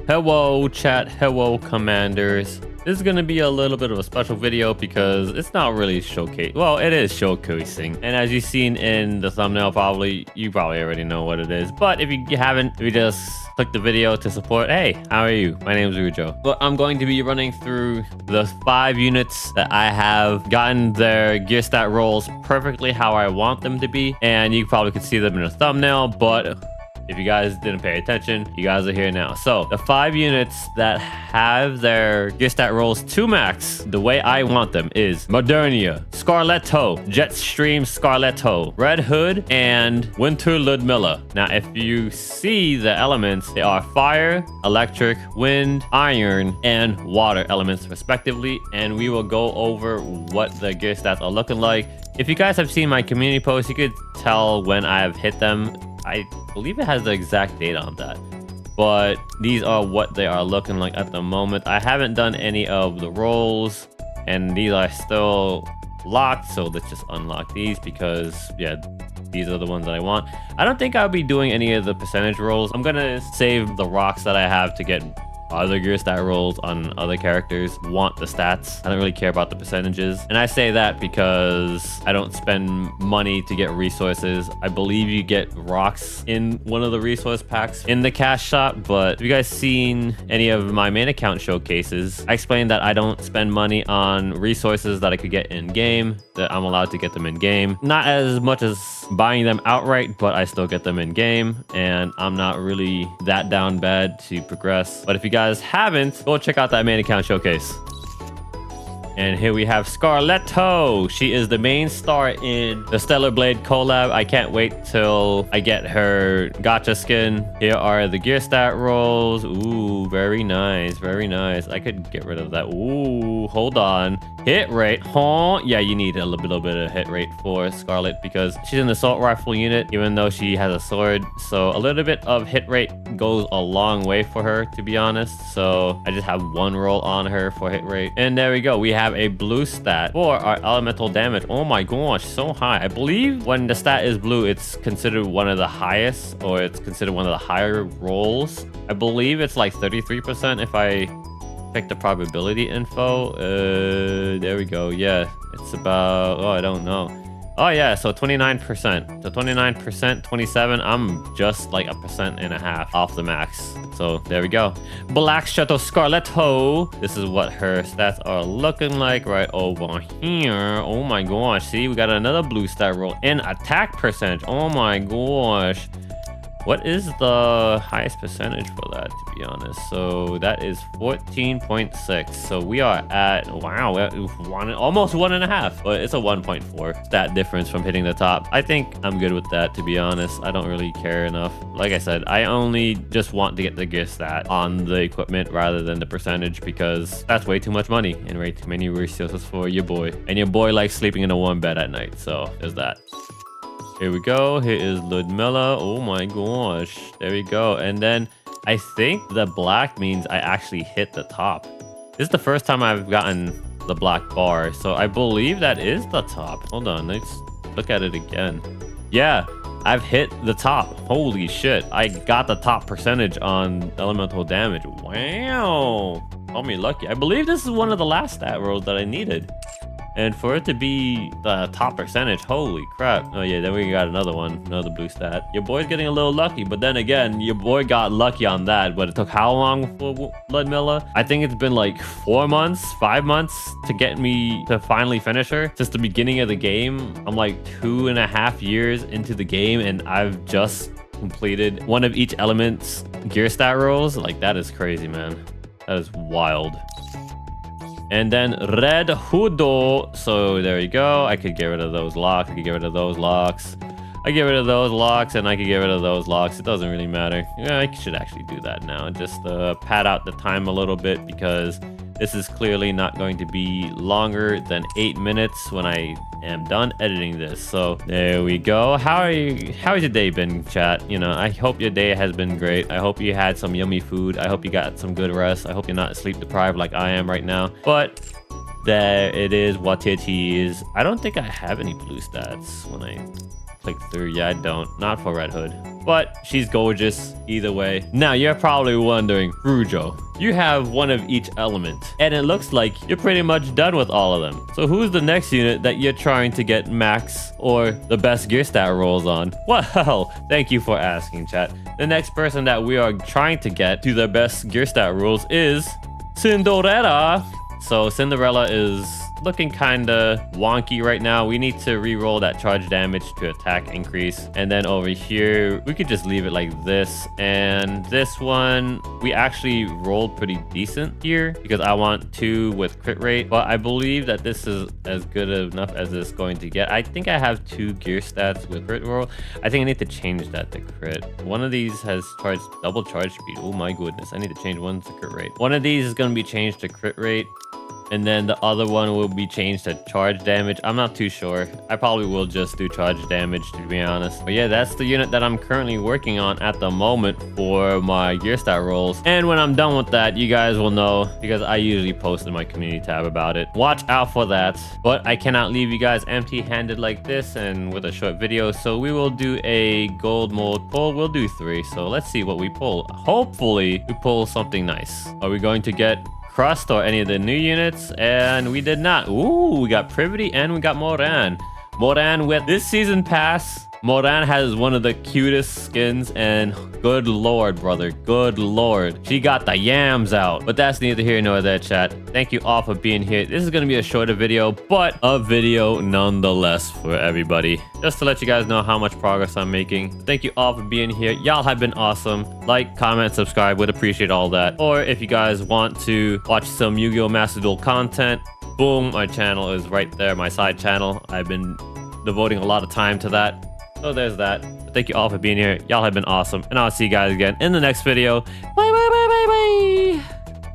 Hello chat, hello commanders. This is going to be a little bit of a special video because it's not really showcase. Well, it is showcasing. And as you've seen in the thumbnail, you probably already know what it is. But if you haven't, we just click the video to support. Hey, how are you? My name is Rujo. But I'm going to be running through the 5 units that I have gotten their gear stat rolls perfectly how I want them to be. And you probably could see them in the thumbnail, but if you guys didn't pay attention, you guys are here now. So the 5 units that have their gear stat rolls to max, the way I want them is Modernia, Scarletto, Jetstream Scarletto, Red Hood, and Winter Ludmilla. Now, if you see the elements, they are fire, electric, wind, iron, and water elements respectively. And we will go over what the gear stats are looking like. If you guys have seen my community post, you could tell when I have hit them. I believe it has the exact date on that, but these are what they are looking like at the moment. I haven't done any of the rolls, and these are still locked, so let's just unlock these because, yeah, these are the ones that I want. I don't think I'll be doing any of the percentage rolls. I'm gonna save the rocks that I have to get other gear stat rolls on other characters. Want the stats. I don't really care about the percentages, and I say that because I don't spend money to get resources. I believe you get rocks in one of the resource packs in the cash shop, but if you guys seen any of my main account showcases, I explained that I don't spend money on resources that I could get in game, that I'm allowed to get them in game. Not as much as buying them outright, but I still get them in game, and I'm not really that down bad to progress. But if you guys haven't, go check out that main account showcase. And here we have Scarletto. She is the main star in the Stellar Blade collab. I can't wait till I get her gacha skin. Here are the gear stat rolls. Ooh, very nice, very nice. I could get rid of that. Ooh, hold on. Hit rate, huh? Yeah, you need a little bit of hit rate for Scarlet because she's an assault rifle unit, even though she has a sword. So a little bit of hit rate goes a long way for her, to be honest. So I just have 1 roll on her for hit rate. And there we go. We have a blue stat for our elemental damage. Oh my gosh, so high. I believe when the stat is blue, it's considered one of the highest, or it's considered one of the higher rolls. I believe it's like 33% if I pick the probability info. There we go. Yeah, it's about, oh, I don't know. Oh yeah, so 29%. So 29%, 27. I'm just like 1.5% off the max. So there we go. Black Shadow Scarletto. This is what her stats are looking like right over here. Oh my gosh. See, we got another blue stat roll in attack percentage. Oh my gosh. What is the highest percentage for that, to be honest? So that is 14.6. So we are at, wow, almost 1.5, but it's a 1.4 stat difference from hitting the top. I think I'm good with that, to be honest. I don't really care enough. Like I said, I only just want to get the gear stat on the equipment rather than the percentage because that's way too much money and way too many resources for your boy. And your boy likes sleeping in a warm bed at night, so there's that. Here we go. Here is Ludmilla. Oh my gosh. There we go. And then I think the black means I actually hit the top. This is the first time I've gotten the black bar. So I believe that is the top. Hold on. Let's look at it again. Yeah, I've hit the top. Holy shit. I got the top percentage on elemental damage. Wow. Call me lucky. I believe this is one of the last stat rolls that I needed. And for it to be the top percentage, holy crap. Oh yeah, then we got another one, another blue stat. Your boy's getting a little lucky, but then again, your boy got lucky on that. But it took how long for Ludmilla? I think it's been like 4 months, 5 months to get me to finally finish her. Since the beginning of the game, I'm like 2.5 years into the game, and I've just completed one of each element's gear stat rolls. Like, that is crazy, man. That is wild. And then Red Hudo. So there you go. I could get rid of those locks. I could get rid of those locks. I get rid of those locks, and I could get rid of those locks. It doesn't really matter. Yeah, I should actually do that now. Just pad out the time a little bit because this is clearly not going to be longer than 8 minutes when I am done editing this. So there we go. How has your day been, chat? You know, I hope your day has been great. I hope you had some yummy food. I hope you got some good rest. I hope you're not sleep deprived like I am right now. But there it is, what it is. I don't think I have any blue stats when I click through. Yeah, I don't. Not for Red Hood. but she's gorgeous either way. Now, you're probably wondering, Rujo, you have one of each element, and it looks like you're pretty much done with all of them. So who's the next unit that you're trying to get max or the best gear stat rolls on? Well, thank you for asking, chat. The next person that we are trying to get to the best gear stat rolls is Cinderella. So Cinderella is looking kinda wonky right now. We need to re-roll that charge damage to attack increase. And then over here, we could just leave it like this. And this one, we actually rolled pretty decent here because I want 2 with crit rate. But I believe that this is as good enough as it's going to get. I think I have 2 gear stats with crit roll. I think I need to change that to crit. One of these has double charge speed. Oh my goodness, I need to change one to crit rate. One of these is going to be changed to crit rate. And then the other one will be changed to charge damage. I'm not too sure. I probably will just do charge damage, to be honest. But yeah, that's the unit that I'm currently working on at the moment for my gear stat rolls. And when I'm done with that, you guys will know because I usually post in my community tab about it. Watch out for that. But I cannot leave you guys empty-handed like this and with a short video. So we will do a gold mode pull. We'll do 3. So let's see what we pull. Hopefully, we pull something nice. Are we going to get Crust or any of the new units? And we did not. Ooh, we got Privity and we got Moran. Moran with this season pass. Moran has one of the cutest skins, and good lord, brother, good lord, she got the yams out. But that's neither here nor there, chat. Thank you all for being here. This is gonna be a shorter video, but a video nonetheless for everybody, just to let you guys know how much progress I'm making. Thank you all for being here. Y'all have been awesome. Like, comment, subscribe, would appreciate all that. Or if you guys want to watch some Yu-Gi-Oh! Master Duel content, boom, my channel is right there, my side channel. I've been devoting a lot of time to that. So there's that. Thank you all for being here. Y'all have been awesome. And I'll see you guys again in the next video. Bye, bye, bye, bye, bye.